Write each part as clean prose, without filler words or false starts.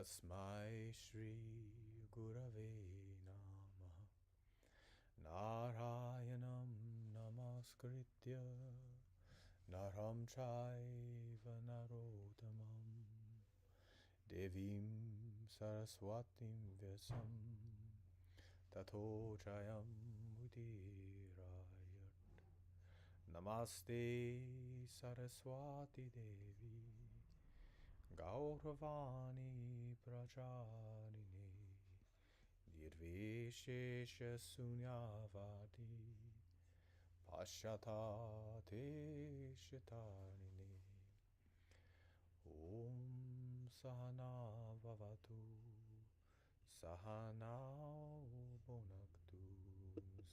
Tasmai Shri Gurave Namaha Narayanam Namaskritya Naram Chaiva Narottamam Devim Saraswatim Vyasam Tato Jayam Udirayat Namaste Saraswati Devi Gauravani Prajarine Nirvishesha Sunyavadi Pashatate Shitarine Om Sahana Vavatu Sahana Bonaktu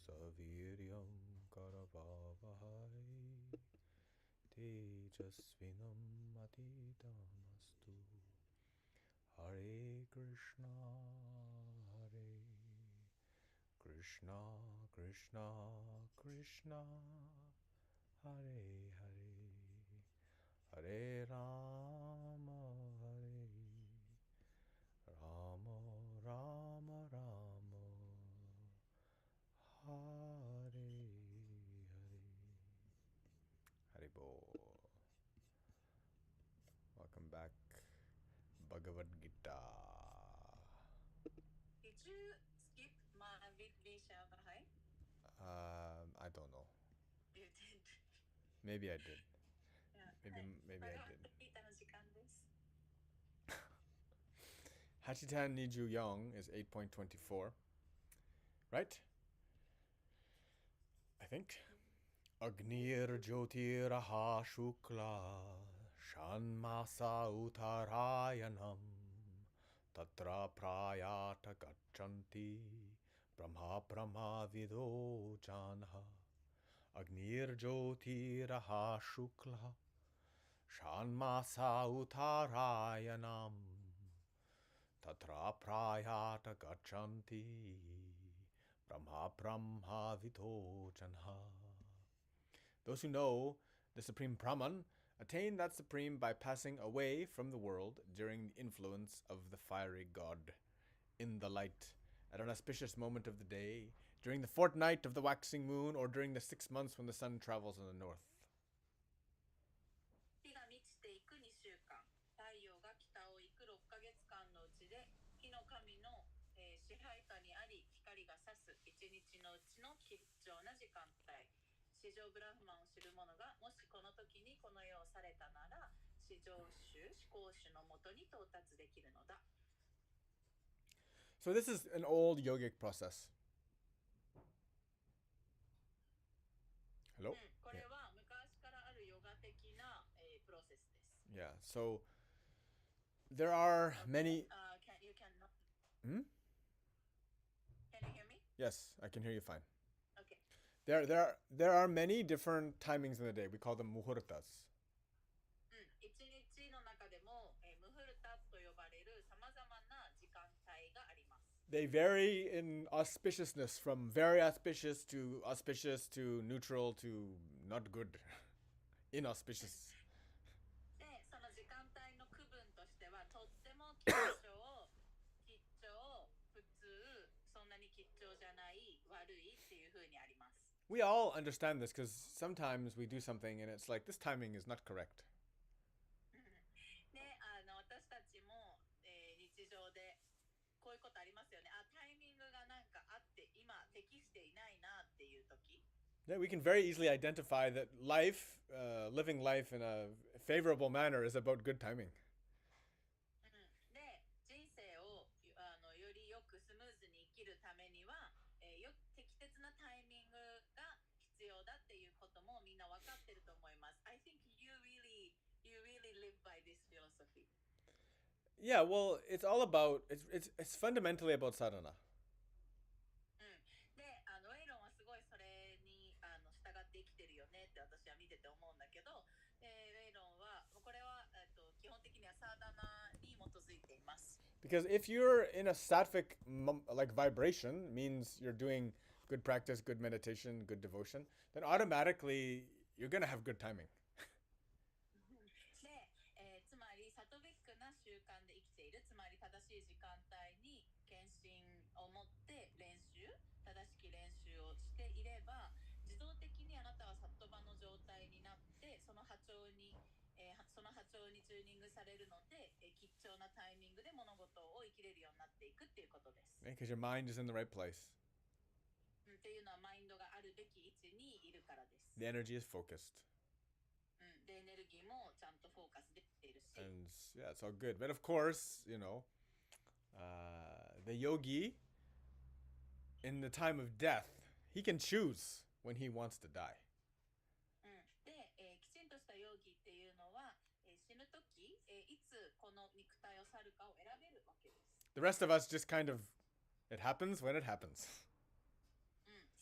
Saviryam Karavavahai Tejasvinam Atidamastu Hare Krishna Hare Krishna Krishna Krishna Hare Hare Hare Rama Hare Rama Rama Rama Hare Hare Haribo. Welcome back. Bhagavad Gita. Did you skip my Vidvisha Bahai? I don't know. You did. Maybe I did. Yeah. Maybe I did. の時間です。Hachitan Niju Yang is 8.24. Right? I think. Agnir Jyotiraha Shukla Shanmasa Uttarayanam Tatra Prayata Gachanti Brahma Brahma Vido Janha Agnir Jyotiraha Shukla Shanmasa Uttarayanam Tatra Prayata Gachanti Brahma Brahma Vido Janha. Those who know the Supreme Brahman attain that Supreme by passing away from the world during the influence of the fiery god, in the light, at an auspicious moment of the day, during the fortnight of the waxing moon, or during the 6 months when the sun travels in the north. 日が満ちていく2週間、太陽が北を行く6ヶ月間のうちで、日の神の、支配下にあり、光が差す1日のうちの吉祥な時間帯。至上ブラフマンを知る者がもしこの時にこの世をされたなら、至上主、至高主のもとに到達できるのだ。So this is an old yogic process. Hello? これは昔からあるヨガ的な、プロセスです。Yeah, so there are many... You cannot... Hmm? Can you hear me? Yes, I can hear you fine. Okay. There are many different timings in the day. We call them muhurtas. 一日の中でも、ムフルタと呼ばれるさまざまな時間帯があります。They vary in auspiciousness from very auspicious to neutral to not good. Inauspicious. で、その時間帯の区分としてはとっても吉祥、普通、そんなに吉祥じゃない、悪いっていう風にあります。We all understand this because sometimes we do something and it's like this timing is not correct. で、私たちも、日常でこういうことありますよね。タイミングがなんかあって今適していないなっていう時。Yeah, we can very easily identify that life, living life in a favorable manner is about good timing. で、人生をよりよくスムーズに生きるためには、適切なタイミングが必要だっていうこともみんな分かってると思います。I think you really live by this philosophy. Yeah, well, it's all about it's fundamentally about sadhana. で、エイロンはすごいそれに従って生きてるよねって私は見てて思うんだけど、エイロンはこれは基本的にはサーダナに基づいています。Because if you're in a sattvic like vibration, means you're doing good practice, good meditation, good devotion, then automatically you're gonna have good timing. で、つまりサトビックな習慣で生きている、つまり正ししい時間帯に献身を持って正しき練習をしていれば、自動的にあなたはサットバの状態になって、その波長にチューニングされるので、吉祥なタイミングで物事を生きれるようになっていくっていうことです。Because your mind is in the right place. っていうのはマインドがあるべき位置にいるからです。The energy is focused. で、エネルギーもちゃんとフォーカスできているし。And yeah, it's all good. But of course, the yogi, in the time of death, he can choose when he wants to die. で、きちんとしたヨギっていうのは、死ぬとき、いつこの肉体を去るかを選べるわけです。The rest of us just kind of, it happens when it happens.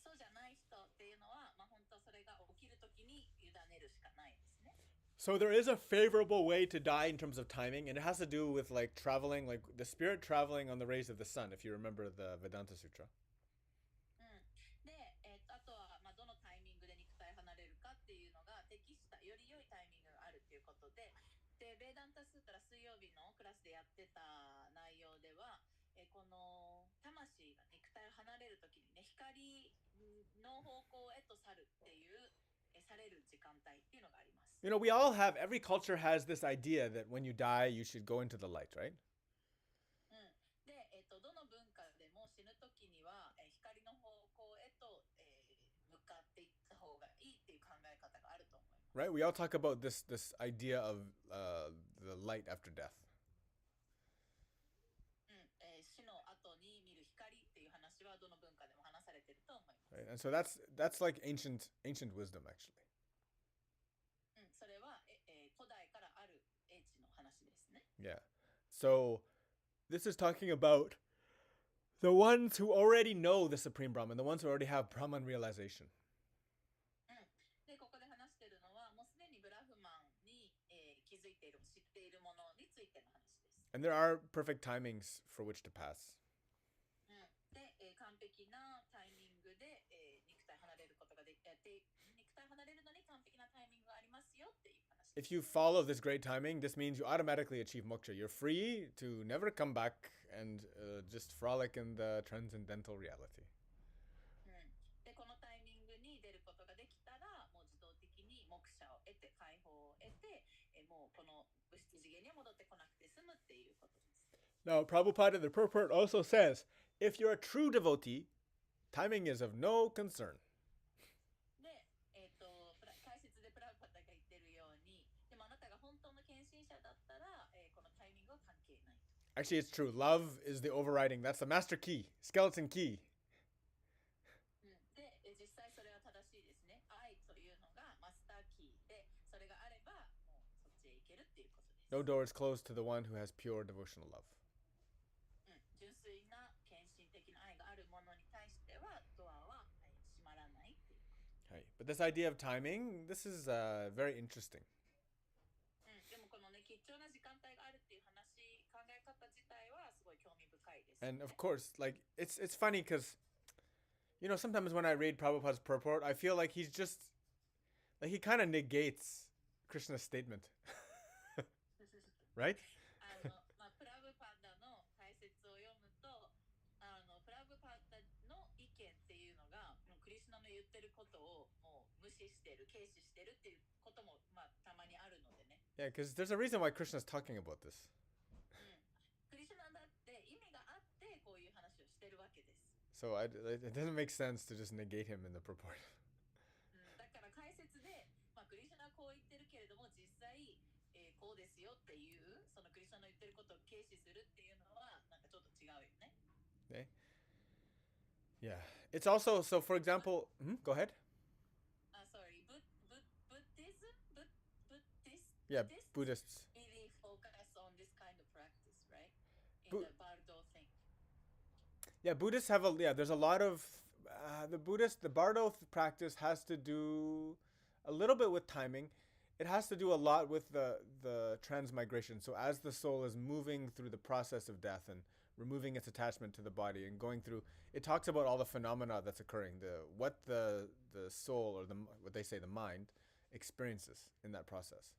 そうじゃない人っていうのは、本当それが起きるときに委ねるしかないですね。So there is a favorable way to die in terms of timing, and it has to do with like traveling, like the spirit traveling on the rays of the sun, if you remember the Vedanta Sutra. で、あとは、どのタイミングで肉体離れるかっていうのが適したより良いタイミングがあるということで、ベーダンタスートラ水曜日のクラスでやってた内容では、この魂が肉体を離れるときにね、光の方向へと去るっていうされる時間帯っていうのがあります。We all have, every culture has this idea that when you die, you should go into the light, right? で、どの文化でも死ぬときには光の方向へと向かっていった方がいいっていう考え方があると思います。Right? We all talk about this idea of the light after death. 死の後に見る光っていう話はどの文化でも話されてると思います。Right? And so that's like ancient wisdom, actually. それは古代からある英知の話ですね。Yeah. So this is talking about the ones who already know the Supreme Brahman, the ones who already have Brahman realization. で、ここで話しているのは、もうすでにブラフマンに気づいている、知っているものについての話です。And there are perfect timings for which to pass. で、完璧なタイミングで肉体離れることができて、肉体離れるのに完璧なタイミングがありますよっていう話。If you follow this great timing, this means you automatically achieve moksha. You're free to never come back and just frolic in the transcendental reality. で、このタイミングに出ることができたら、もう自動的にモクシャを得て、解放を得て、もうこの物質次元に戻ってこなくて済むっていうことです。Now, Prabhupada in the purport also says, if you're a true devotee, timing is of no concern. で、解説でプラブパタが言ってるように、でもあなたが本当の献身者だったら、このタイミングは関係ない。Actually, it's true. Love is the overriding. That's the master key, skeleton key. で、実際それは正しいですね。愛というのがマスターキーで、それがあれば、もうそっちへ行けるっていうことです。No door is closed to the one who has pure devotional love. 純粋な献身的な愛があるものに対しては、ドアは閉まらないっていう。Right. But this idea of timing, this is very interesting. でもこのね、貴重な時間帯があるっていう話、考え方自体はすごい興味深いです、ね。And of course, like it's funny because, sometimes when I read Prabhupada's purport, I feel like he's just, like he kind of negates Krishna's statement. Right? プラブパダの解説を読むと、プラブパダの意見っていうのが、クリシュナの言ってることをもう無視してる、軽視してるっていうことも、たまにあるのでね。Yeah, because there's a reason why Krishna's talking about this. クリシュナだって意味があってこういう話をしてるわけです。So it doesn't make sense to just negate him in the purport. だから解説で、クリシュナはこう言ってるけれども、実際、こうですよっていう、そのクリシュナの言ってることを軽視するっていうのは、なんかちょっと違うよね。Okay. Yeah. It's also, so for example, go ahead. Sorry, Buddhism? Yeah, Buddhists. Really focus on this kind of practice, right? In the Bardo thing. Yeah, Buddhists have there's a lot of, the Bardo practice has to do a little bit with timing. It has to do a lot with the transmigration. So as the soul is moving through the process of death and removing its attachment to the body and going through, it talks about all the phenomena that's occurring, what the soul, or what they say the mind, experiences in that process.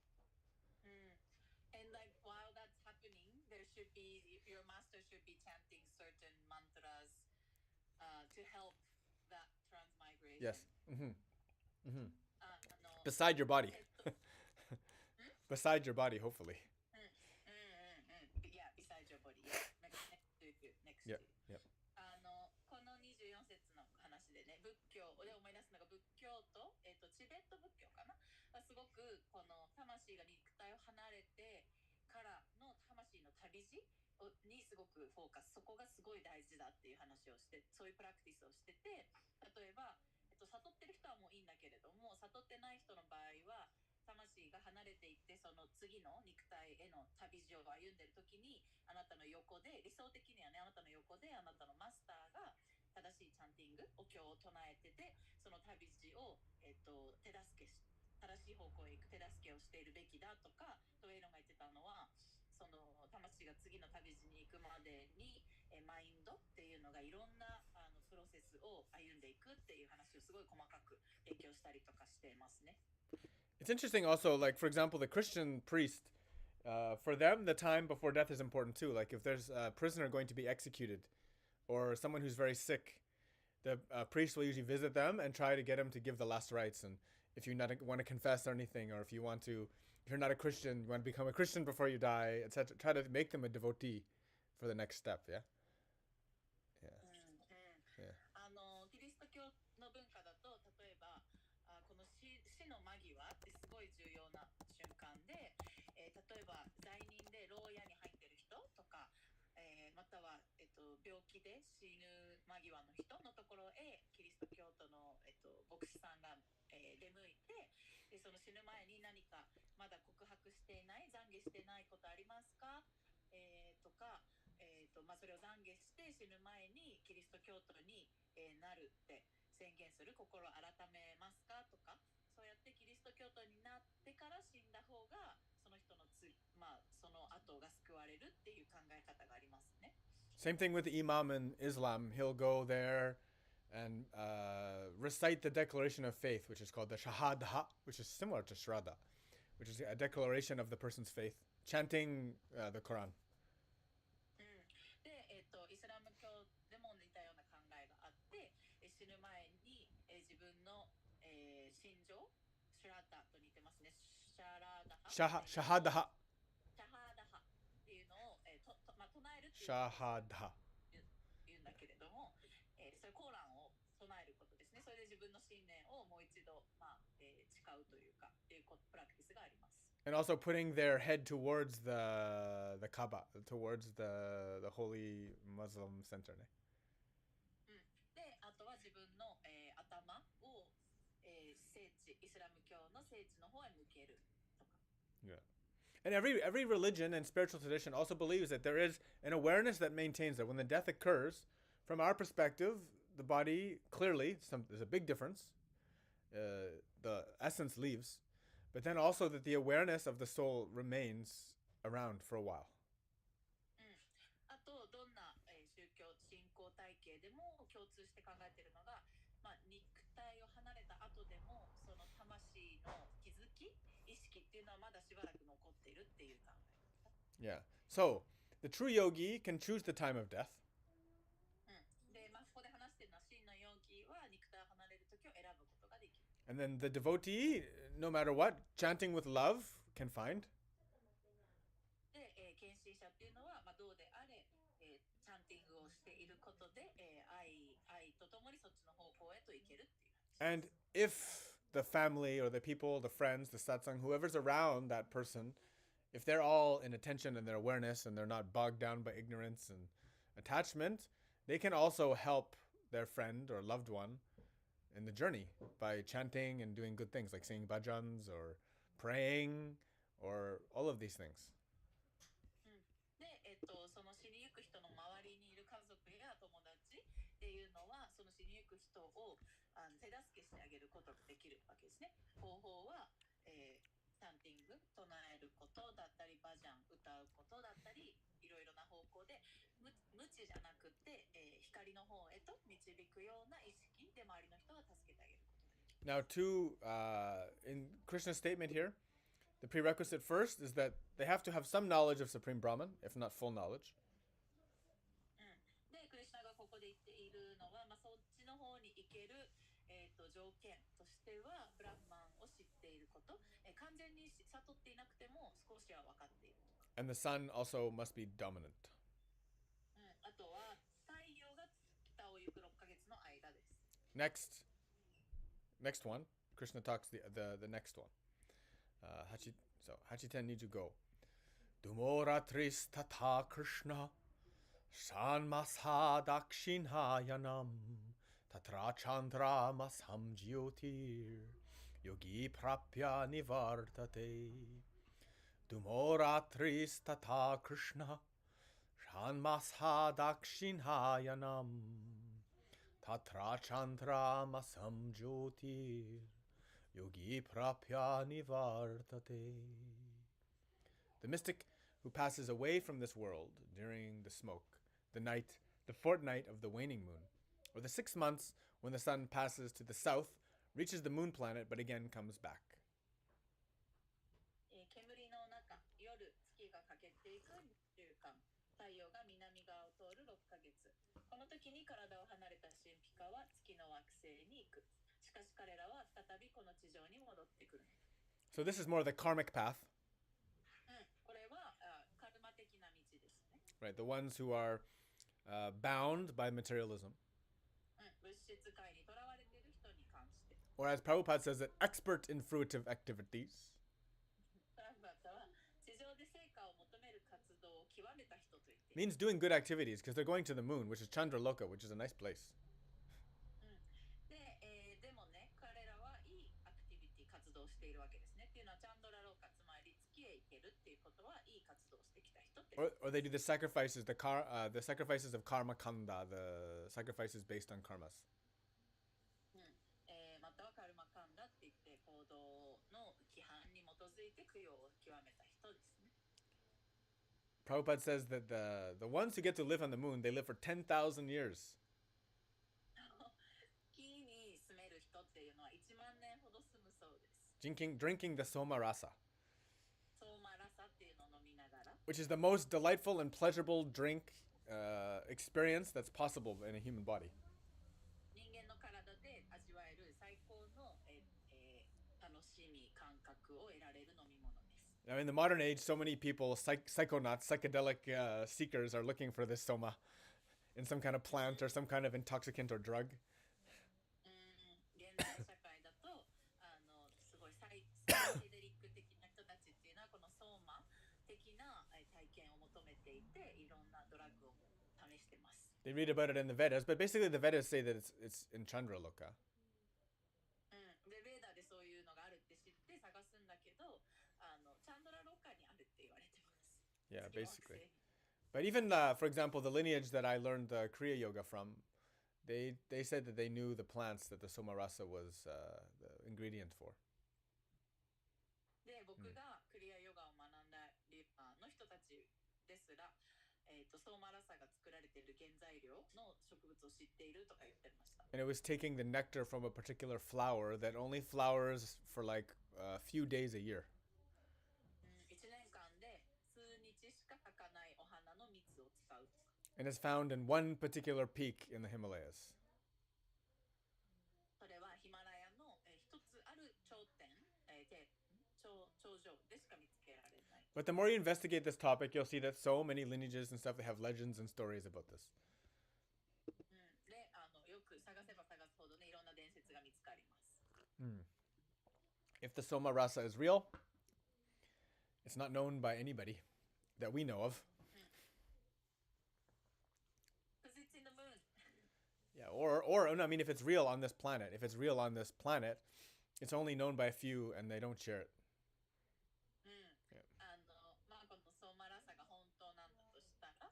And like while that's happening, there should be, if your master should be chanting certain mantras to help that transmigration. Yes. Mm-hmm. Mm-hmm. あの Beside your body. えっと Beside your body, hopefully. Yeah, beside your body. Yeah, next to you, next to Yep. you. Yep. この24節の話でね、仏教で思い出すのが仏教と、チベット仏教かな。すごくこの魂が肉体を離れてからの魂の旅路にすごくフォーカス、そこがすごい大事だっていう話をして、そういうプラクティスをしてて、例えば、悟ってる人はもういいんだけれども、悟ってない人の場合は魂が離れていってその次の肉体への旅路を歩んでる時にあなたの横で理想的にはねあなたの横であなたのマスターが正しいチャンティングお経を唱えててその旅路を、手助けし正しい方向へ行く手助けをしているべきだとかトウェイロンが言ってたのはその魂が次の旅路に行くまでにマインドっていうのがいろんなプロセスを歩んでいくっていう話をすごい細かく勉強したりとかしてますね。It's interesting also, like, for example, the Christian priest, for them, the time before death is important too. Like, if there's a prisoner going to be executed or someone who's very sick, the priest will usually visit them and try to get them to give the last rites. And if you want to confess or anything, or if you're not a Christian, you want to become a Christian before you die, etc., try to make them a devotee for the next step, yeah? Yeah. Yeah. キリスト教の文化だと例えばこの死の間際ってすごい重要な瞬間で、例えば罪人で牢屋に入ってる人とか、または、病気で死ぬ間際の人のところへキリスト教徒の、牧師さんが、出向いてでその死ぬ前に何かまだ告白していない懺悔していないことありますか、とか、それを懺悔して死ぬ前にキリスト教徒に、なるって宣言する心を改めますかとかそうやってキリスト教徒になってから死んだ方がその人のその後が救われるっていう考え方がありますね。Same thing with the Imam in Islam. He'll go there and recite the declaration of faith, which is called the Shahada, which is similar to Shraddha, which is a declaration of the person's faith, chanting the Quran. で、イスラム教でも似たような考えがあって死ぬ前に、自分の、心情シュラダと似てますね。シャラダハシャハダハ。シャハダハっていうのを、唱えるっていうシャハダハ言うんだけれども、それコーランを唱えることですね。それで自分の信念をもう一度、誓うというかっていうプラクティスがあります。And also putting their head towards the Kaaba, towards the holy Muslim center. で、あとは自分の、頭を、聖地、イスラム教の聖地の方へ向けるとか。Yeah. And every religion and spiritual tradition also believes that there is an awareness that maintains that when the death occurs, from our perspective, the body clearly, there's a big difference. The essence leaves. But then also that the awareness of the soul remains around for a while. あとどんな、宗教信仰体系でも共通して考えているのが、肉体を離れた後でもその魂の気づき、意識っていうのはまだしばらく残っているっていう考え。Yeah. So the true yogi can choose the time of death. で、ここで話しているのは真のヨギは肉体を離れる時を選ぶことができる。And then the devotee, no matter what, chanting with love can find. で、献身者っていうのは、どうであれ、チャンティングをしていることで、愛とともにそっちの方向へと行けるっていう。And if the family or the people, the friends, the satsang, whoever's around that person, if they're all in attention and their awareness and they're not bogged down by ignorance and attachment, they can also help their friend or loved one in the journey by chanting and doing good things like singing bhajans or praying or all of these things. で、その死にゆく人の周りにいる家族や友達っていうのはその死にゆく人を手助けしてあげることができるわけですね。方法は、チャンティング唱えることだったりバジャン歌うことだったりいろいろな方向で無知じゃなくて、光の方へと導くような意識で周りの人が助けてあげることができる。Now, in Krishna's statement here, the prerequisite first is that they have to have some knowledge of Supreme Brahman, if not full knowledge. こで言っているのは、そっちの方に行ける、条件としてはブラフマンを知っていること、完全に悟っていなくても少しは分かっている。And the sun also must be dominant. あとは太陽が北を行く6ヶ月の間です。Next one. Krishna talks the next one. Hachiten needs to go. Dumoratris tata Krishna Shanmasa dakshinhayanam Tatra chandra masam jyotir Yogi prapya nivartate Dumoratris tata Krishna Shanmasa dakshinhayanam Tatra chandra masam jyotir Yogi prapya nivartate. The mystic who passes away from this world during the smoke, the night, the fortnight of the waning moon, or the 6 months when the sun passes to the south, reaches the moon planet, but again comes back. 煙の中、夜、月が欠けていく2週間、太陽が南側を通る6ヶ月。この時に体を離れた神秘家は月の惑星に行く。しかし彼らは再びこの地上に戻ってくる。So this is more the karmic path. これはカルマ的な道ですね。Right, the ones who are bound by materialism. 物質界にとらわれている人に関して。Or as Prabhupada says, that expert in fruitive activities. プラフバッタは地上で成果を求める活動を極めた人と言っている。Means doing good activities because they're going to the moon, which is Chandraloka, which is a nice place. でもね、彼らはいいアクティビティ活動しているわけですね。っていうのはチャンドラローカ、つまり月へ行けるっていうことはいい活動をしてきた人って。Or they do the sacrifices, the sacrifices of karma kanda, the sacrifices based on karmas. またはカルマカンダって言って行動の規範に基づいて供養を極めた人ですね。Prabhupada says that the ones who get to live on the moon, they live for 10,000 years. 月に住める人っていうのは1万年ほど住むそうです。Drinking the soma rasa, ソーマラサっていうのを飲みながら、which is the most delightful and pleasurable drink experience that's possible in a human body. 人間の体で味わえる最高の、楽しみ感覚を得られる飲み物です。Now, in the modern age, so many people, psychonauts, psychedelic seekers, are looking for this soma in some kind of plant or some kind of intoxicant or drug. 現代社会だとすごいサイケデリック的な人たちっていうのはこのソーマ的な体験を求めていていろんなドラッグを試してます。They read about it in the Vedas, but basically the Vedas say that it's in Chandraloka. でベーダでそういうのがあるって知って探すんだけどチャンドラロッカにあるって言われてます。Yeah, basically. But even, for example, the lineage that I learned Kriya Yoga from, they said that they knew the plants that the Somarasa was the ingredient for. で、僕がクリアヨガを学んだリーパーの人たちですら、ソーマラサが作られている原材料の植物を知っているとか言ってました。And it was taking the nectar from a particular flower that only flowers for like a few days a year. 1年間で数日しか咲かないお花の蜜を使う。And it's found in one particular peak in the Himalayas. それはヒマラヤの一つある頂点で頂上でしか見つけられない。But the more you investigate this topic, you'll see that so many lineages and stuff, they have legends and stories about this. で、よく探せば探すほどね、いろんな伝説が見つかります。If the Soma Rasa is real, it's not known by anybody that we know of. Because it's in the moon. Yeah, or no, I mean, if it's real on this planet, it's only known by a few and they don't share it. このソーマラサが本当なんだとしたら、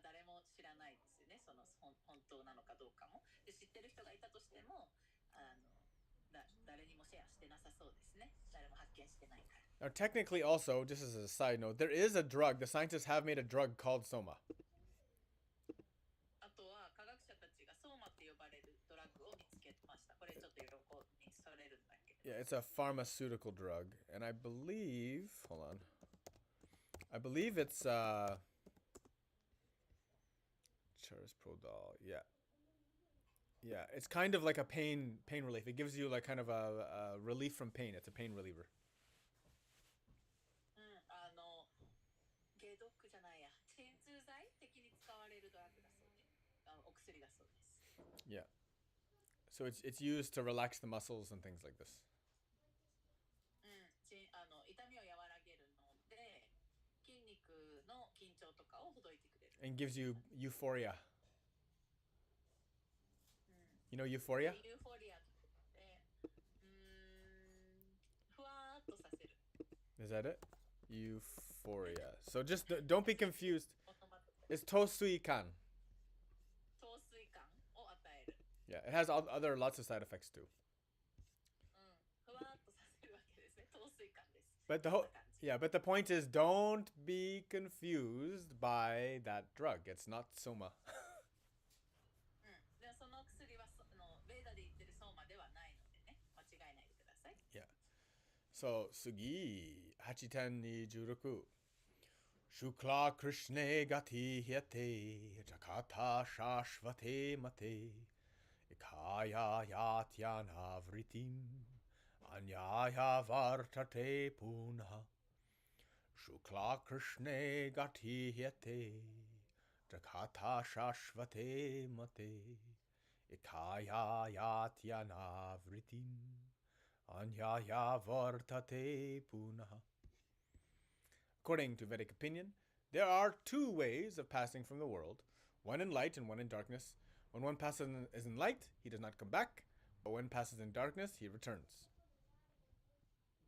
誰も知らないですよね。その本当なのかどうかも。で、知ってる人がいたとしても、誰にもシェアしてなさそうですね。誰も発見してないから。Now, technically, also, just as a side note, there is a drug. The scientists have made a drug called Soma. あとは科学者たちがソーマって呼ばれるドラッグを見つけました。これちょっと横にそれるんだけど。Yeah, it's a pharmaceutical drug, and I believe it's Charis Prodol. Yeah, Yeah, it's kind of like a pain relief. It gives you like kind of a relief from pain. It's a pain reliever. 解毒じゃないや、鎮痛剤的に使われるドラッグだそうで、お薬だそうです。Yeah. So it's used to relax the muscles and things like this. 痛みを和らげるので、筋肉の緊張とかをほどいてくれる。And gives you euphoria. You know euphoria? ユーフォリアってふわーっとさせる。Is that it? Euphoria. So just don't be confused. It's tosuikan. 陶酔感を与える。Yeah, it has other lots of side effects too. ふわーっとさせるわけですね。陶酔感です。But the point is, don't be confused by that drug. It's not soma. でその薬はベーダで言ってるソーマではないのでね、間違えないでください。Yeah. So sugi 8.26. Shukla Krishne gati hyate jakata shashvate mate ikaya yatyana vritim anyaya vartate punha Shukla Krishne gati hyate jakata shashvate mate ikaya yatyana vritim anyaya vartate punha. According to Vedic opinion, there are two ways of passing from the world, one in light and one in darkness. When one passes in light, he does not come back, but when passes in darkness, he returns.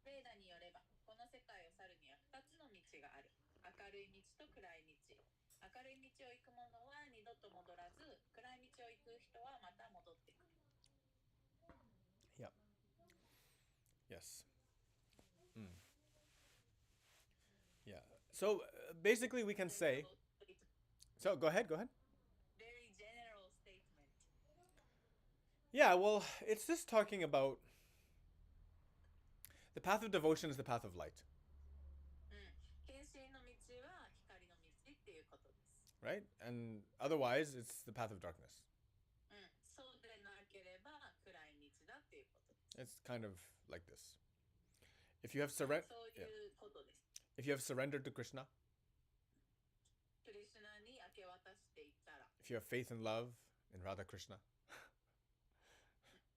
ベーダによれば、この世界を去るには2つの道がある。明るい道と暗い道。明るい道を行く者は二度と戻らず、暗い道を行く人はまた戻ってくる。Yeah. Yes. Yeah. So basically we can say... So go ahead. Very general statement. Yeah, well, it's just talking about... The path of devotion is the path of light. 献身の道は光の道っていうことです。Right? And otherwise, it's the path of darkness. そうでなければ暗い道だっていうことです。 It's kind of like this. If you have surrendered... そういうことです。If you have surrendered to Krishna, クリシュナに明け渡していったら、 if you have faith and love in Radha Krishna,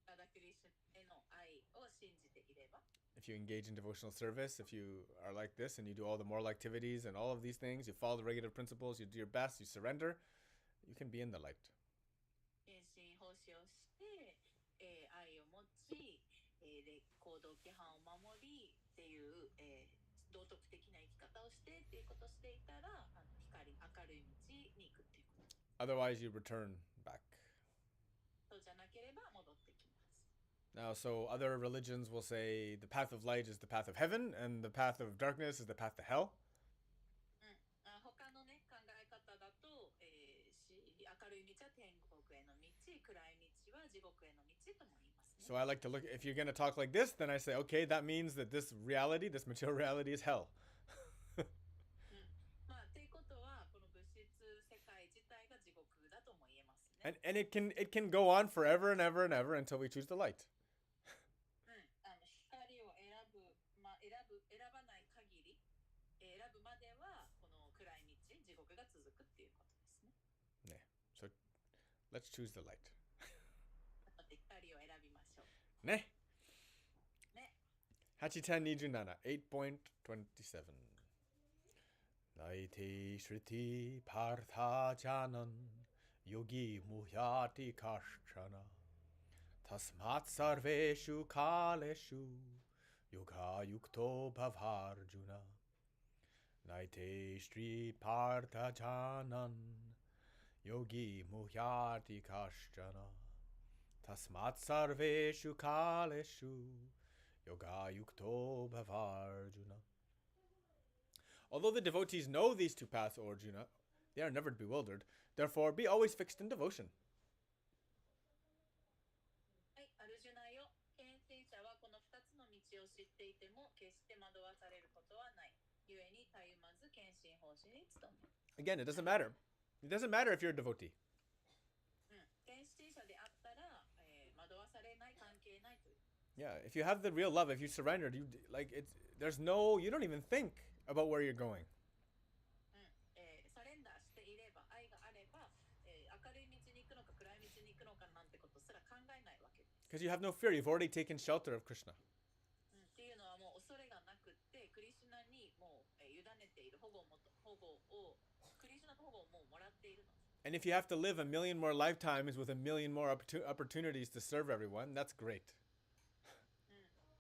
ラダクリシュナへの愛を信じていれば、 if you engage in devotional service, if you are like this and you do all the moral activities and all of these things, you follow the regulative principles, you do your best, you surrender, you can be in the light. 献身奉仕をして、愛を持ち、行動規範を守りっていう、道徳的な生き方をしてっていうことをしていたら、明るい道に行くっていうこと。Otherwise, you return back. そうじゃなければ戻ってきます。Now, so other religions will say the path of light is the path of heaven and the path of darkness is the path to hell. 他のね、考え方だと、明るい道は天国への道、暗い道は地獄への道とも言いますね。So I like to look, if you're going to talk like this, then I say, okay, that means that this reality, this material reality is hell. まあ、っていうことは、この物質世界自体が地獄だとも言えますね。And it can go on forever and ever and ever until we choose the light. 光を選ばない限り、選ぶまではこの暗い道、地獄が続くっていうことですね。Yeah. So let's choose the light. 光を選びましょう。ね。ね。8.27 8.27 Naite Shriti Partha Janan Yogi Muhyati Kashchana Tasmat Sarveshu Kaleshu Yoga Yukto Bhavarjuna Naite Sri Partha Janan Yogi Muhyati Kashchana Tasmat Sarveshu Kaleshu Yoga Yukto Bhavarjuna. Although the devotees know these two paths, O Arjuna, they are never bewildered. Therefore, be always fixed in devotion. はい、アルジュナよ、献身者はこの2つの道を知っていても決して惑わされることはない。故にたゆまず献身奉仕に努める。Again, it doesn't matter. It doesn't matter if you're a devotee. 献身者であったら Yeah, if you have the real love, if you surrendered, you you don't even think about where you're going. サレンダーしていれば、愛があれば、明るい道に行くのか暗い道に行くのかなんてことすら考えないわけです。Because you have no fear, you've already taken shelter of Krishna. っていうのはもう恐れがなくって、クリシュナにもう委ねている保護をクリシュナの保護をもうもらっているので。And if you have to live a million more lifetimes with a million more opportunities to serve everyone, that's great.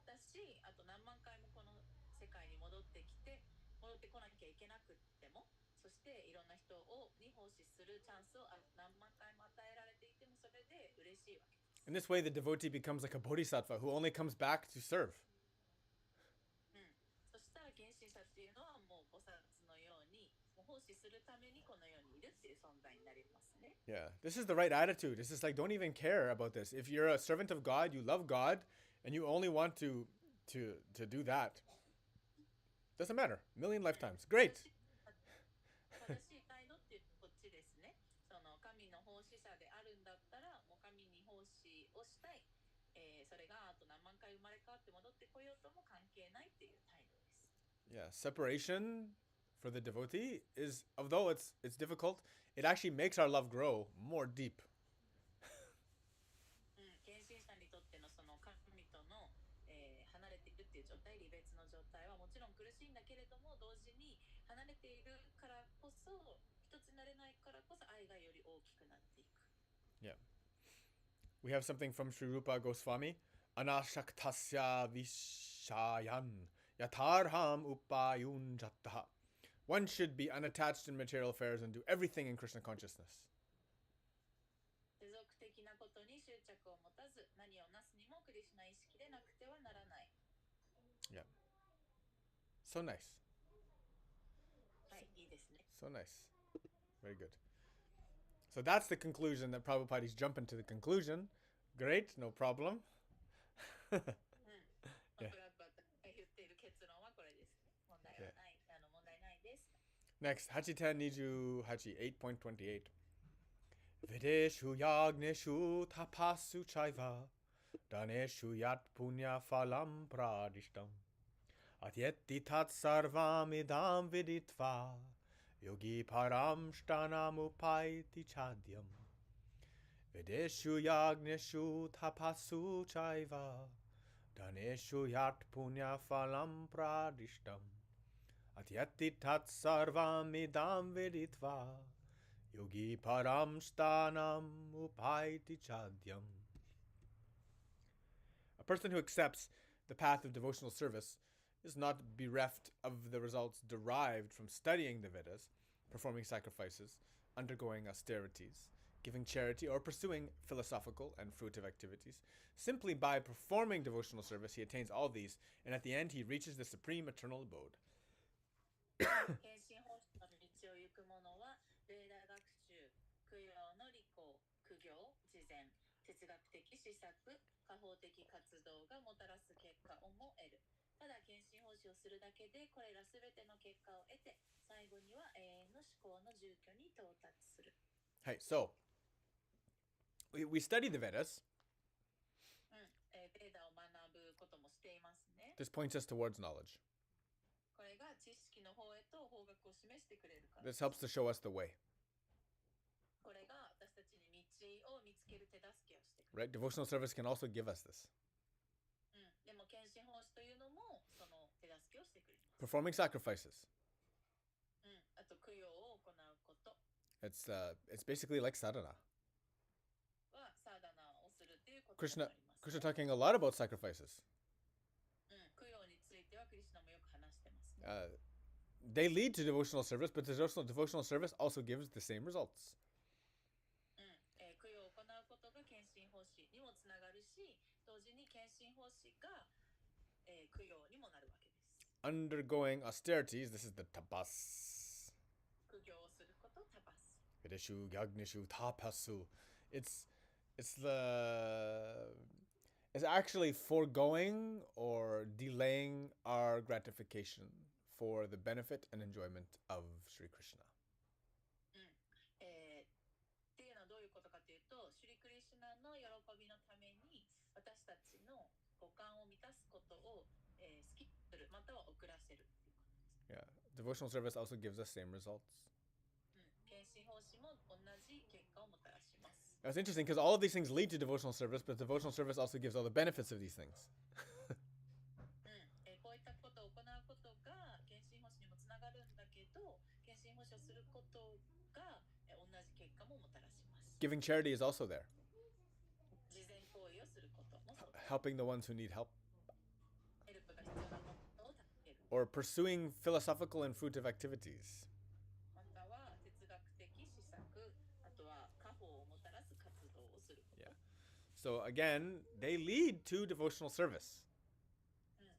だし、あと何万回もこの世界に戻ってこなきゃいけなくっても、そしていろんな人に奉仕するチャンスを何万回も与えられていてもそれで嬉しいわけです。In this way, the devotee becomes like a bodhisattva who only comes back to serve. そしたら献身者っていうのはもう菩薩のように奉仕するためにこの世にいるっていう存在になりますね。Yeah, this is the right attitude. This is like, don't even care about this. If you're a servant of God, you love God, and you only want to do that, doesn't matter. A million lifetimes. Great. 正しい態度っていうこっちですね。その神の奉仕者であるんだったら、もう神に奉仕をしたい。それがあと何万回生まれ変わって戻ってこようとも関係ないっていう態度です。Yeah, separation for the devotee is, although it's difficult, it actually makes our love grow more deep. 献身者にとってのその神との、離れていくっていう状態、離別の状態はもちろん苦しいんだけれども、同時に離れているからこそ、一つになれないからこそ愛がより大きくなっていく。Yeah. We have something from Sri Rupa Goswami. Anashaktasya vishayan yatarham upayunjattaha. One should be unattached in material affairs and do everything in Krishna consciousness. 世俗的なことに執着を持たず、何をなすにもクリシュナ意識でなくてはならない。Yeah. So nice. はい、いいですね。So nice. Very good. So that's the conclusion that Prabhupada is jumping to the conclusion. Great, no problem. Yeah. 言っている結論はこれですね。問題はない、問題ないです。Next, 8.28, 8.28. Videshu yagneshu tapasu chaiva, daneshu yat punya phalam pradishtam. Atyeti tat sarvam idam viditva, yogi param shtanam upaiti chadyam. Videshu yagneshu tapasu chaiva, daneshu yat punya phalam pradishtam. Atyeti tat sarvam idam viditva, yogi param stanam upaiti chadyam. A person who accepts the path of devotional service is not bereft of the results derived from studying the Vedas, performing sacrifices, undergoing austerities, giving charity, or pursuing philosophical and fruitive activities. Simply by performing devotional service, he attains all these, and at the end he reaches the supreme eternal abode. 献身奉仕の道を行く者は、ベーダ学習、供養の履行、苦行、慈善、哲学的施策、果報的活動がもたらす結果をも得る。ただ献身奉仕をするだけで、これらすべての結果を得て、最後には永遠の思考の住居に到達する。Hey, so we study the Vedas. ベーダを学ぶこともしていますね。 This points us towards knowledge. これが知識の方へと方角を示してくれるから。 This helps to show us the way. これが私たちに道を見つける手助けをしてくれる。 Right? Devotional service can also give us this. でも献身奉仕というのもその手助けをしてくれる。 Performing sacrifices. あと供養を行うこと。It's basically like sadhana. はサーダナをするっていうことになります。Krishna talking a lot about sacrifices. 供養についてはクリシュナもよく話してますね。They lead to devotional service, but devotional service also gives the same results. 供養を行うことが献身奉仕にもつながるし、同時に献身奉仕が、供養にもなるわけです。Undergoing austerities, this is the tapas. 苦行をすること、タパス。Videshu yagneshu tapasu. It's actually foregoing or delaying our gratification for the benefit and enjoyment of Sri Krishna. っていうのはどういうことかというと、シュリクリシュナの喜びのために私たちの五感を満たすことを、スキップするまたは遅らせるっていうことです。Yeah, devotional service also gives us same results. 献身奉仕も同じ結果をもたらします。It's interesting because all of these things lead to devotional service, but devotional service also gives all the benefits of these things. こういったことを行うことが献身奉仕にもつながるんだけど、献身奉仕をすることが同じ結果ももたらします。Giving charity is also there. 慈善行為をすることもそうです。Helping the ones who need help. ヘルプが必要なことを助ける。Or pursuing philosophical and fruitive activities. または哲学的施策、あとは家宝をもたらす活動をすること。Yeah. So again, they lead to devotional service.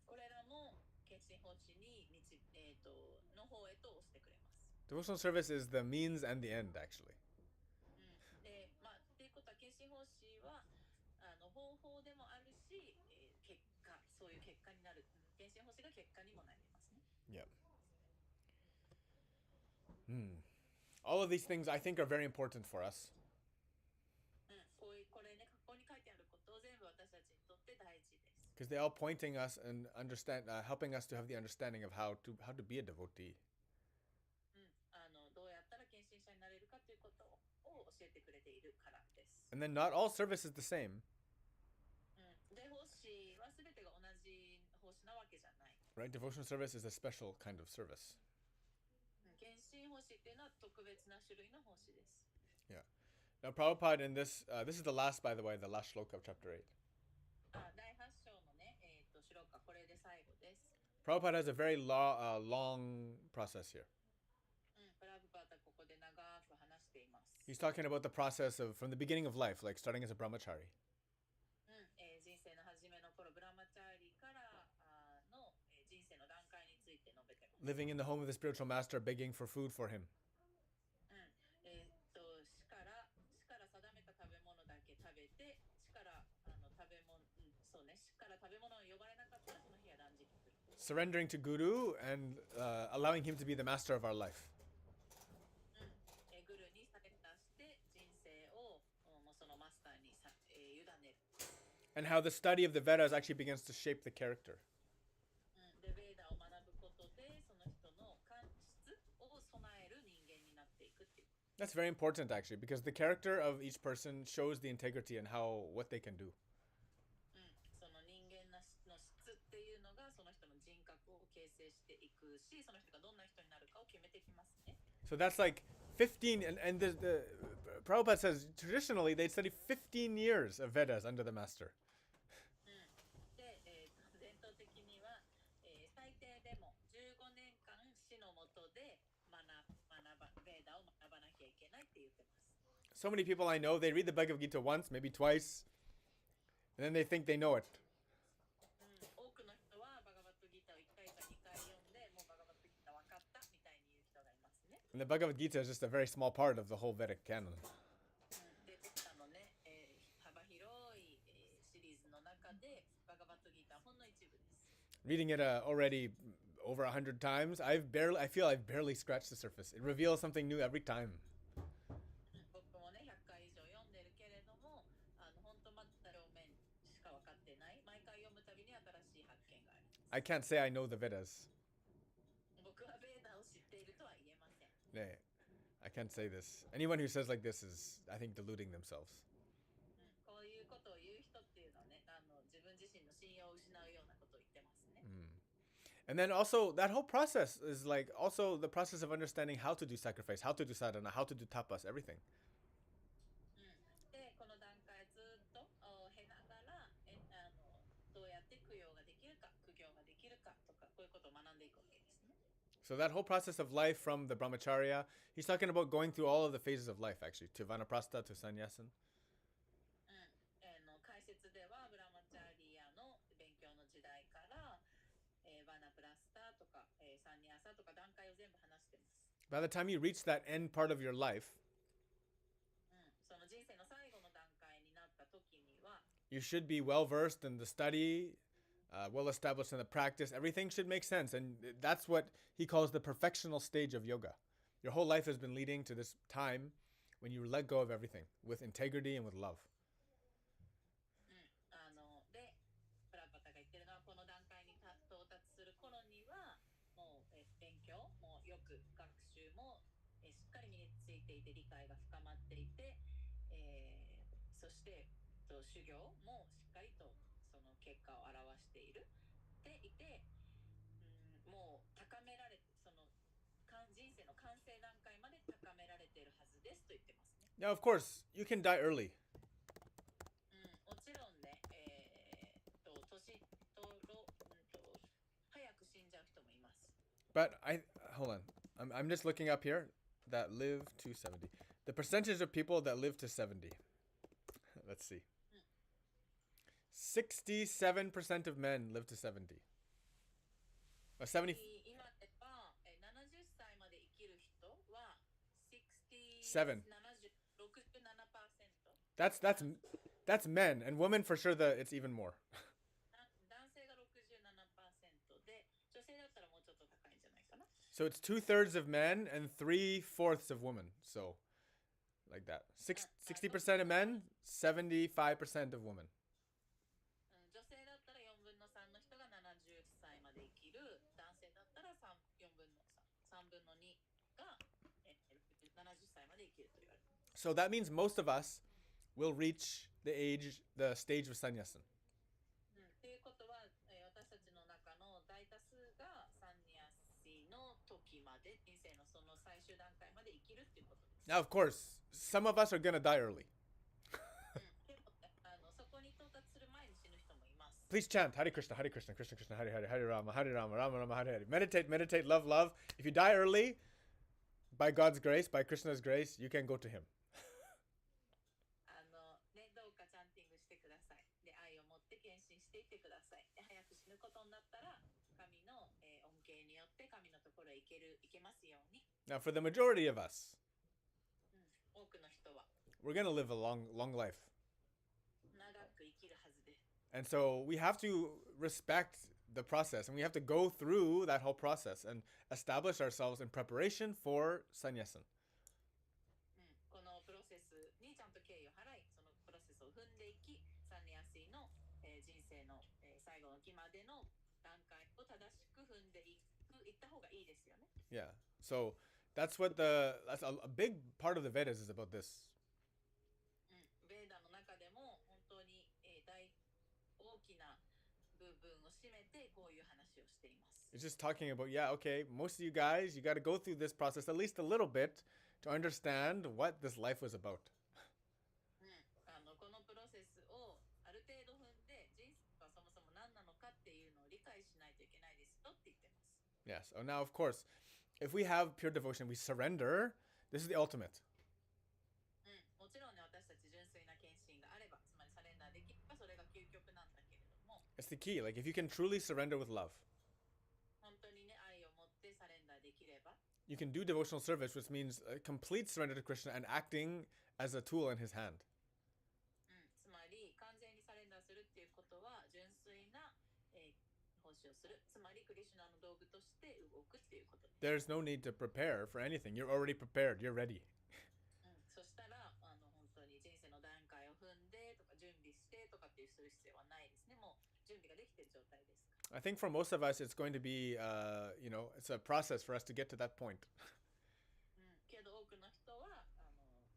これらも献身奉仕にの方へと押してくれます。Devotional service is the means and the end, actually. で、っていうことは献身奉仕は方法でもあるし、結果、そういう結果になる。献身奉仕が結果にもなりますね。Yep. All of these things I think are very important for us. これね、ここに書いてあることを全部私たちにとって大事です。Because they're all pointing us and helping us to have the understanding of how to be a devotee. どうやったら献身者になれるかということを教えてくれているからです。And then not all service is the same. で、奉仕は全てが同じ奉仕なわけじゃない。Right? Devotional service is a special kind of service. 献身奉仕っていうのは特別な種類の奉仕です。Yeah. Now, Prabhupada in this is the last, by the way, the last shloka of chapter 8. 第8章のね、シロカ、これで最後です。Prabhupada has a very long process here. プラブパタここで長く話しています。He's talking about the process of from the beginning of life, like starting as a brahmachari. 人生の初めの頃、ブラマチャーリーからの人生の段階について述べてます。Living in the home of the spiritual master, begging for food for him. 死から定めた食べ物だけ食べて、死から食べ物を呼ばれなかったらその日は断食する。Surrendering to Guru and allowing him to be the master of our life. グルにされたして人生をもうそのマスターに委ねる。And how the study of the Vedas actually begins to shape the character. で、ベーダを学ぶことでその人の感質を備える人間になっていくっていう。That's very important actually, because the character of each person shows the integrity and what they can do. その人間の質っていうのがその人の人格を形成していくし、その人がどんな人になるかを決めてきますね。So that's like 15, and the Prabhupada says traditionally they'd study 15 years of Vedas under the master. で、伝統的には、最低でも15年間師の下でベーダを学ばなきゃいけないって言ってます。So many people I know, they read the Bhagavad Gita once, maybe twice, and then they think they know it. 多くの人はバガバッドギターを1回か2回読んで、もうバガバッドギター分かったみたいに言う人がいますね。And the Bhagavad Gita is just a very small part of the whole Vedic canon. で、ブッダのね、幅広い、シリーズの中でバガバッドギターほんの一部です。Reading it already over 100 times, I feel I've barely scratched the surface. It reveals something new every time. 僕もね、100回以上読んでるけれども、本当まだ表面しか分かってない。毎回読むたびに新しい発見がある。I can't say I know the Vedas. 僕はベーダを知っているとは言えません。Yeah, I can't say this. Anyone who says like this is, I think, deluding themselves. こういうことを言う人っていうのはね、自分自身の信用を失うようなことを言ってますね。And then also, that whole process is like also the process of understanding how to do sacrifice, how to do sadhana, how to do tapas, everything. で、この段階ずっと経ながらどうやって供養ができるか、苦行ができるかとか、こういうことを学んでいくわけですね。So that whole process of life from the brahmacharya, he's talking about going through all of the phases of life actually, to vanaprastha, to sannyasin. 解説ではブラマチャーリアの勉強の時代からバナプラスタとかサンニャーサとか段階を全部話してます。By the time you reach that end part of your life, その人生の最後の段階になった時には you should be well versed in the study, well established in the practice. Everything should make sense, and that's what he calls the perfectional stage of yoga. Your whole life has been leading to this time when you let go of everything with integrity and with love. 理解が深まっていて、そして修行もしっかりとその結果を表しているでいて、もう高められてその人生の完成段階まで高められているはずですと言ってますね。Now, of course, you can die early. もちろんね、年早く死んじゃう人もいます。But hold on. I'm just looking up here that live to 70. The percentage of people that live to 70. Let's see. 67% of men live to 70. 70. 今では70歳まで生きる人は7. 67%。That's men, and women for sure it's even more. 男性が67%で、女性だったらもうちょっと高いんじゃないかな。So it's 2/3 of men and 3/4 of women. So like that. 60% of men, 75% of women. 女性だったら4分の3の人が70歳まで生きる。男性だったら4分の3分の2が70歳まで生きると言われています。So that means most of us will reach the stage of sannyasin. ということは、私たちの中の大多数がサンニャシの時まで、人生のその最終段階まで生きるっていうことです。Now, of course, some of us are going to die early. そこに到達する前に死ぬ人もいます。Please chant Hare Krishna, Hare Krishna, Krishna Krishna, Hare Hare, Hare Rama, Hare Rama, Rama Rama, Hare Hare. Meditate, meditate, love, love. If you die early, by God's grace, by Krishna's grace, you can go to him. どうかチャンティングしてください。で、愛を持って献身していってください。で、早く死ぬことになったら、神の、恩恵によって神のところへ行けますように。Now, for the majority of us, 多くの人は we're going to live a long life. 長く生きるはずです。And so we have to respect the process, and we have to go through that whole process and establish ourselves in preparation for sannyasin. このプロセスにちゃんと敬意を払い、そのプロセスを踏んでいき、サンニャシの、人生の、最後の期までの段階を正しく踏んでいった方がいいですよね。Yeah. So that's a big part of the Vedas is about this. ベーダの中でも本当に、大きな部分を占めてこういう話をしています。It's just talking about, yeah, okay, most of you guys, you got to go through this process at least a little bit to understand what this life was about. このプロセスをある程度踏んで人生はそもそも何なのかっていうのを理解しないといけないですよって言ってます。Yes. Oh, now, of course, if we have pure devotion, we surrender. This is the ultimate. もちろんね、私たち純粋な献身があれば、つまりサレンダーできればそれが究極なんだけれども。It's the key. Like if you can truly surrender with love, 本当にね、愛を持ってサレンダーできれば。you can do devotional service, which means a complete surrender to Krishna and acting as a tool in his hand. つまり完全にサレンダーするっていうことは純粋な、奉仕をする、つまりクリシュナの道具として動くっていうことです。There's no need to prepare for anything. You're already prepared. You're ready. そしたら本当に人生の段階を踏んでとか準備してとかっていうする必要はないですね。もう準備ができている状態です。I think for most of us, it's going to be, it's a process for us to get to that point. けど多くの人は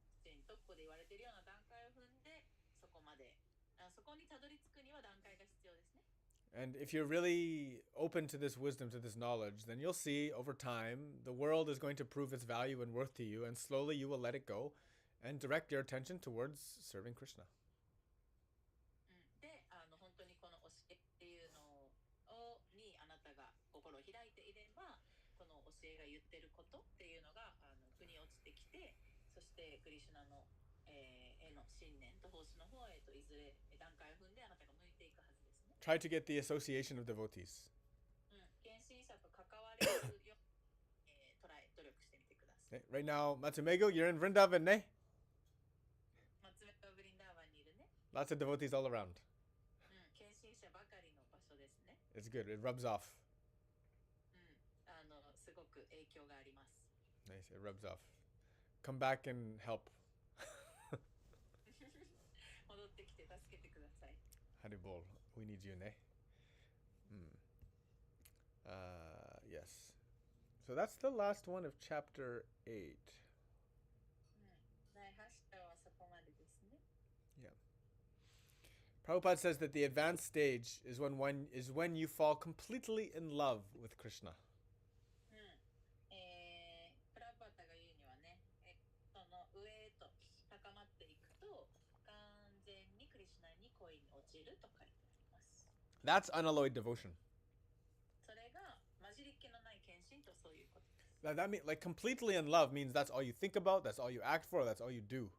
きちんとここで言われているような段階を踏んでそこにたどり着くには段階が必要ですね。And if you're really open to this wisdom, to this knowledge, then you'll see over time the world is going to prove its value and worth to you, and slowly you will let it go and direct your attention towards serving Krishna. で、本当にこの教えっていうのにあなたが心を開いていれば、この教えが言ってることっていうのが腑に落ちてきて、そしてクリシュナの、への信念と奉仕の方へといずれ段階を踏んであなたが向いていくはずですね。Try to get the association of devotees. 献身者と関われるように、努力してみてください。Right now, Matsumego, you're in Vrindavan, ne? 松目ブリンダーバンにいるね。Lots of devotees all around. 献身者ばかりの場所ですね。It's good. It rubs off. すごく影響があります。Nice. It rubs off. Come back and help. 戻ってきて助けてください。Haribol, we need you, ne? Mm. Yes. So that's the last one of chapter 8. Yeah. Prabhupada says that the advanced stage is when you fall completely in love with Krishna. プラバタが言うにはね、その上へと高まっていくと完全にクリシュナに恋に落ちると書いてあります。 That's unalloyed devotion. それが混じりっ気のない献身とそういうことです。 That means like completely in love means that's all you think about, that's all you act for, that's all you do.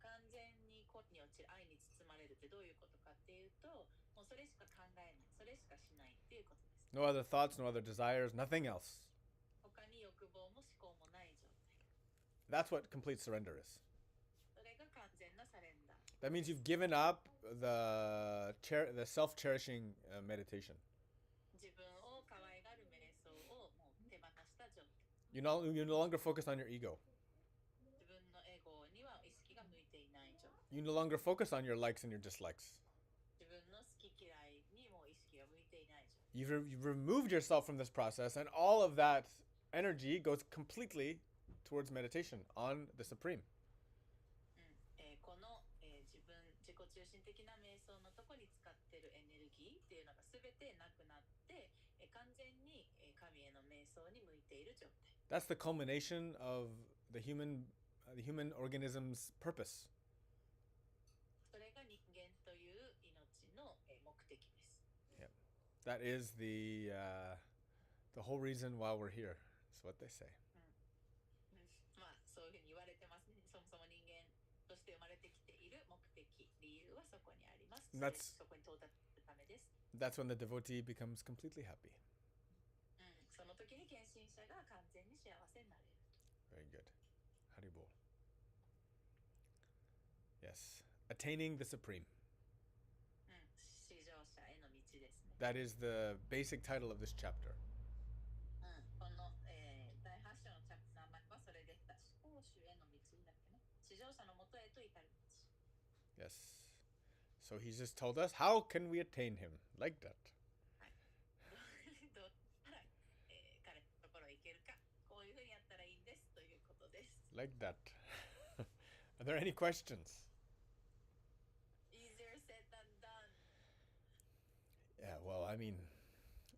完全に恋に落ちる、愛に包まれるってどういうことかっていうと、もうそれしか考えない、それしかしないっていうことです。 No other thoughts, no other desires, nothing else. 他に欲望も思考もない状態。 That's what complete surrender is. それが完全なサレンダー。 That means you've given up the self-cherishing meditation. 自分を可愛がる瞑想をもう手放した状態。 You no longer focus on your ego. 自分のエゴには意識が向いていない状態。 You no longer focus on your likes and your dislikes. 自分の好き嫌いにも意識が向いていない状態。 You've removed yourself from this process, and all of that energy goes completely towards meditation on the Supreme. この、自己中心的な瞑想のとこに使っているエネルギーっていうのが全てなくなって、完全に、神への瞑想に向いている状態。 That's the culmination of the human organism's purpose. それが人間という命の、目的です。 That is the whole reason why we're here. Is what they say. まあそういうふうに言われてますね。そもそも人間として生まれてきている目的、理由はそこにあります。そこに到達するためです。 That's when the devotee becomes completely happy. その時に献身者が完全に幸せになれる。 Very good. Haribol. Yes. Attaining the Supreme. 至上者への道ですね。 That is the basic title of this chapter. この、第8章のチャプターの名前はそれでした。至高主への道だっけね。至上者のもとへと至る道。 Yes. So he's just told us, how can we attain him? Like that. はい。どうしたら、彼のところへ行けるか。こういうふうにやったらいいんですということです。 Like that. Are there any questions? Easier said than done. Yeah, well, I mean,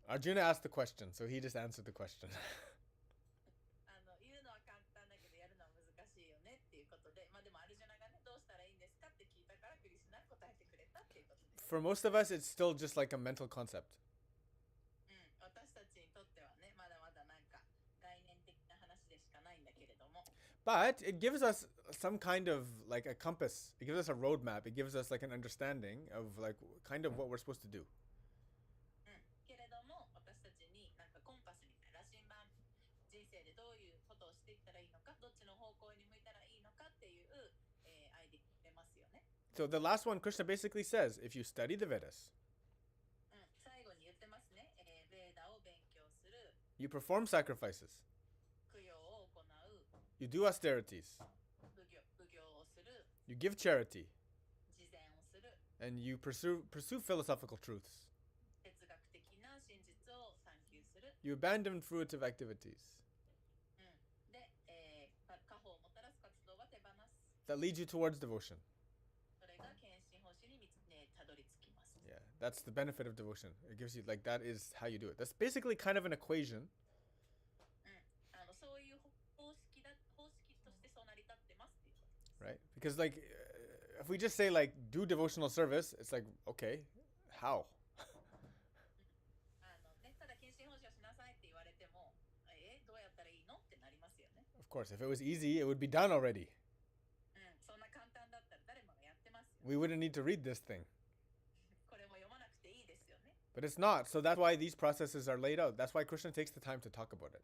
Arjuna asked the question, so he just answered the question. 言うのは簡単だけどやるのは難しいよねっていうことで、まあでもアルジュナがね、どうしたらいいんですかって聞いたからクリシュナが答えてくれたっていうことです。 For most of us, it's still just like a mental concept. 私たちにとってはね、まだまだなんか概念的な話でしかないんだけれども。 But it gives us some kind of like a compass. It gives us a roadmap. It gives us like an understanding of like kind of what we're supposed to do. けれども私たちになんかコンパスみたいな羅針盤、人生でどういうことをしていったらいいのか、どっちの方向に向いたらいいのかっていう、アイディア出ますよね。 So the last one, Krishna basically says, if you study the Vedas, 最後に言ってますね、ベーダを勉強する、 you perform sacrifices, 供養を行う、 you do austerities, 奉行をする、 you give charity, 慈善をする、 and you pursue philosophical truths. 哲学的な真実を探求する。 You abandon fruitive activities で、果報をもたらす活動は手放す。 that lead you towards devotion. それが献身奉仕にたどり着きます。 Yeah, that's the benefit of devotion. It gives you like that is how you do it. That's basically kind of an equation. そういう方式としてそう成り立ってますっていうことです。 Right? Because like if we just say like do devotional service, it's like okay, how? ただ献身奉仕をしなさいって言われても、どうやったらいいのってなりますよね。 Of course, if it was easy, it would be done already. そんな簡単だったら誰もがやってますよ。 We wouldn't need to read this thing. これも読まなくていいですよね。 But it's not. So that's why these processes are laid out. That's why Krishna takes the time to talk about it.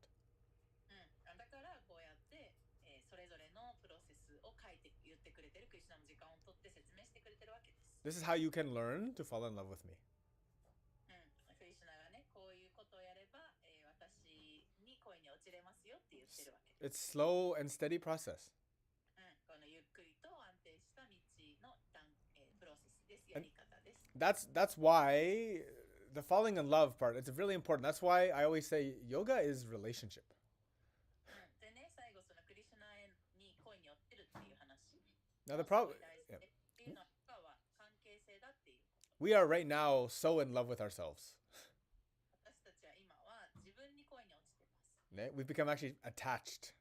だからこうやって、それぞれのプロセスを書いて言ってくれてる、クリシュナの時間を取って説明してくれてるわけです。 This is how you can learn to fall in love with me. クリシュナがね、こういうことをやれば、私に恋に落ちれますよって言ってるわけです。 It's slow and steady process. このゆっくりと安定した道のプロセスです。やり方です。 That's why the falling in love part, it's really important. That's why I always say yoga is relationship. でね、最後そのクリシュナに恋に落ちるっていう話。Now the problem, 大事でっていうのは関係性だっていうこと。 we are right now so in love with ourselves. 私たちは今は自分に恋に落ちてます。We've become actually attached.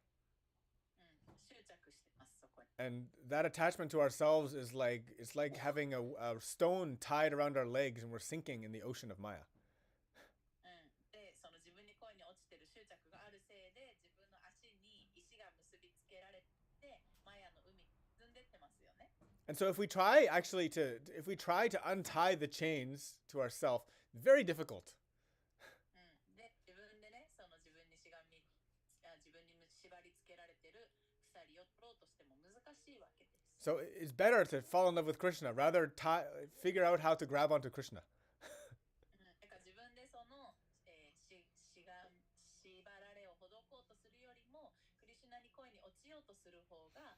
執着してます、そこに。And that attachment to ourselves is like, it's like having a stone tied around our legs and we're sinking in the ocean of Maya. で、その自分に恋に落ちてる執着があるせいで、自分の足に石が結びつけられて、マヤの海に沈んでってますよね。And so if we try to untie the chains to ourselves, very difficult. で、自分でね、その自分に縛り付けられてる鎖を取ろうとしても難しいわけです。So it's better to fall in love with Krishna, rather figure out how to grab onto Krishna. だから自分でその、縛られをほどこうとするよりも、クリシュナに恋に落ちようとする方が、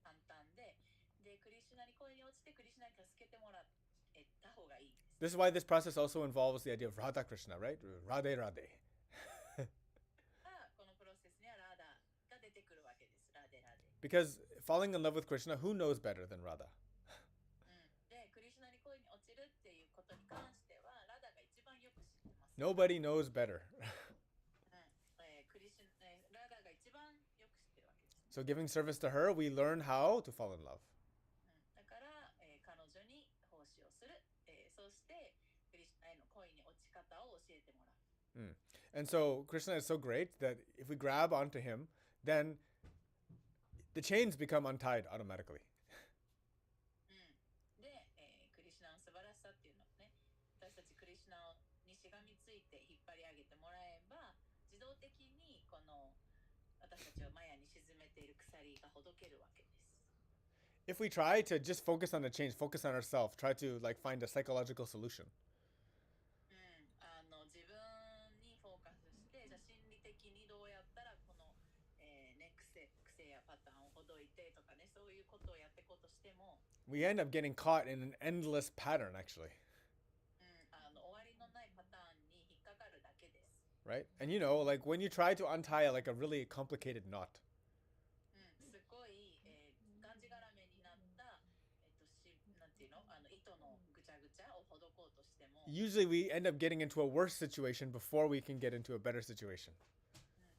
簡単で、クリシュナに恋に落ちてクリシュナに助けてもらった方がいいです。This is why this process also involves the idea of Radha Krishna, right? Radhe Radhe. このプロセスにはラダが出てくるわけです。ラデラデ。Because falling in love with Krishna, who knows better than Radha? で、クリシュナに恋に落ちるっていうことに関しては、ラダが一番よく知ってます。Nobody knows better. ラダが一番よく知ってるわけです。So giving service to her, we learn how to fall in love. だから、彼女に奉仕をする、そしてクリシュナへの恋に落ち方を教えてもらう。And so Krishna is so great that if we grab onto him, then the chains become untied automatically. で、クリシュナの素晴らしさっていうのをね、私たちクリシュナにしがみついて引っ張り上げてもらえば、自動的にこの私たちをマヤに沈めている鎖がほどけるわけです。If we try to just focus on the chains, focus on ourselves, try to like find a psychological solution. 自分にフォーカスして、じゃあ心理的にどうやったらこの、癖やパターンをほどいてとかね、そういうことをやっていこうとしても、We end up getting caught in an endless pattern, actually. 終わりのないパターンに引っかかるだけです。Right? And like when you try to untie like a really complicated knot, すごい、がんじがらめになった、なんていうの、糸のぐちゃぐちゃをほどこうとしても、usually we end up getting into a worse situation before we can get into a better situation.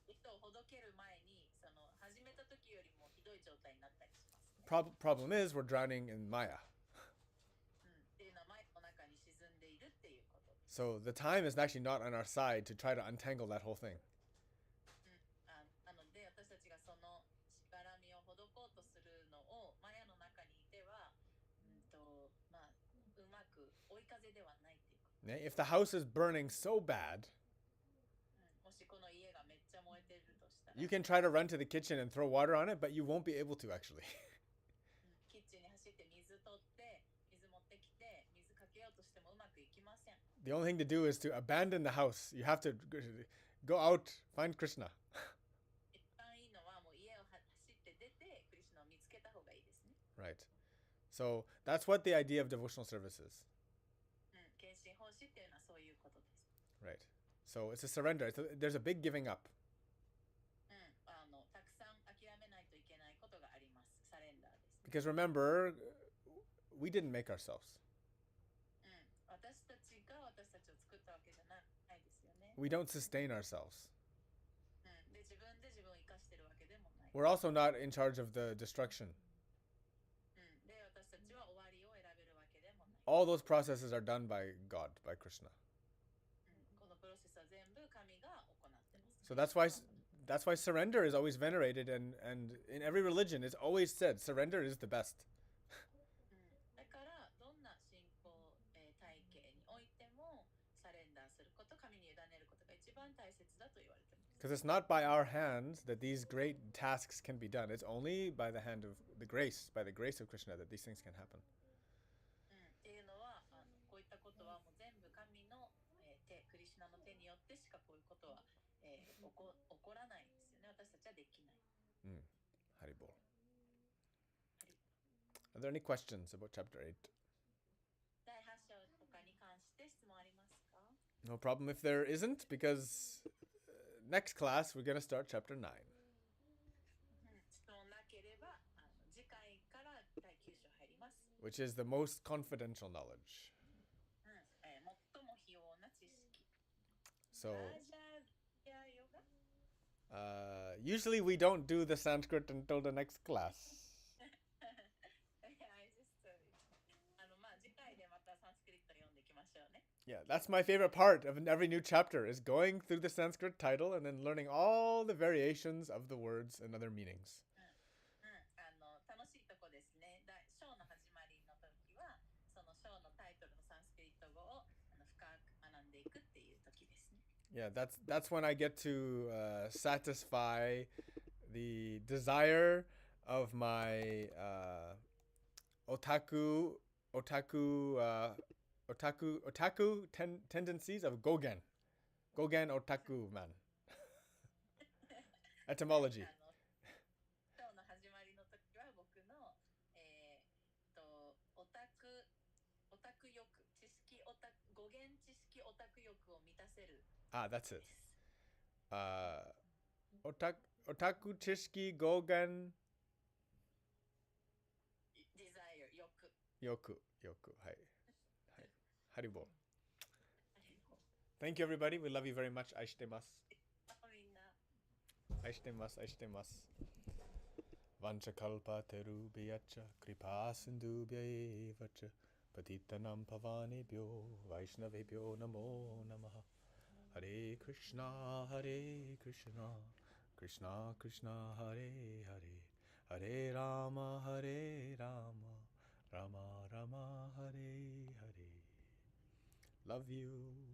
糸をほどける前に、その始めた時よりもひどい状態になったりしますね。Problem is we're drowning in Maya. っていうのはマヤの中に沈んでいるっていうことです。So the time is actually not on our side to try to untangle that whole thing. なので私たちがそのしがらみをほどこうとするのをマヤの中にいては、うまく追い風ではないっていうこと。If the house is burning so bad, もしこの家がめっちゃ燃えてるとしたら、you can try to run to the kitchen and throw water on it, but you won't be able to actually. キッチンに走って水取って水持ってきて水かけようとしてもうまくいきません。The only thing to do is to abandon the house. You have to go out, find Krishna. 一番いいのはもう家を走って出てクリシュナを見つけた方がいいですね。Right. So that's what the idea of devotional service is. 献身奉仕っていうのはそういうことです。Right. So it's a surrender. There's a big giving up. たくさん諦めないといけないことがあります。サレンダーです。Because remember, we didn't make ourselves. 私たちが私たちを作ったわけじゃないですよね。We don't sustain ourselves. で、自分で自分を生かしてるわけでもない。We're also not in charge of the destruction. で、私たちは終わりを選べるわけでもない。All those processes are done by God, by Krishna. このプロセスは全部神が行ってます。So that's why surrender is always venerated, and in every religion it's always said surrender is the best. だからどんな信仰体系においてもサレンダーすること、神に委ねることが一番大切だと言われています。Because it's not by our hands that these great tasks can be done. It's only by the hand of the grace, by the grace of Krishna, that these things can happen. っていうのはこういったことはもう全部神の手、クリシュナの手によってしかこういうことは起こらないんですよね。私たちはできない。Haribol. Are there any questions about chapter 8? 第8章とかに関して質問ありますか？ No problem if there isn't, because next class we're going to start chapter 9. 質問なければ次回から which is the most confidential knowledge. 最も費用な知識。So, ラージャヤヨガ usually we don't do the Sanskrit until the next class. Yeah, that's my favorite part of every new chapter is going through the Sanskrit title and then learning all the variations of the words and other meanings. 楽しいとこですね。章の始まりの時は、その章のタイトルのサンスクリット語を深く学んでいくっていう時ですね。Yeah, that's when I get to satisfy the desire of my otaku tendencies of Gogen otaku man. Etymology. 章の始まりの時は僕のオタク欲、知識オタク、語源知識オタク欲を満たせる。That's it. Otaku Chishiki Gogen Desire Yoku. Hi. Haribo. Thank you, everybody. We love you very much. 愛してます。愛してます。Vanchakalpatarubhyacha kripasindubhyaevacha patitanam pavanebhyo vaishnavebhyo namo namaha. Hare Krishna, Krishna Krishna, Hare Hare, Hare Rama, Rama Rama, Hare Hare. Love you.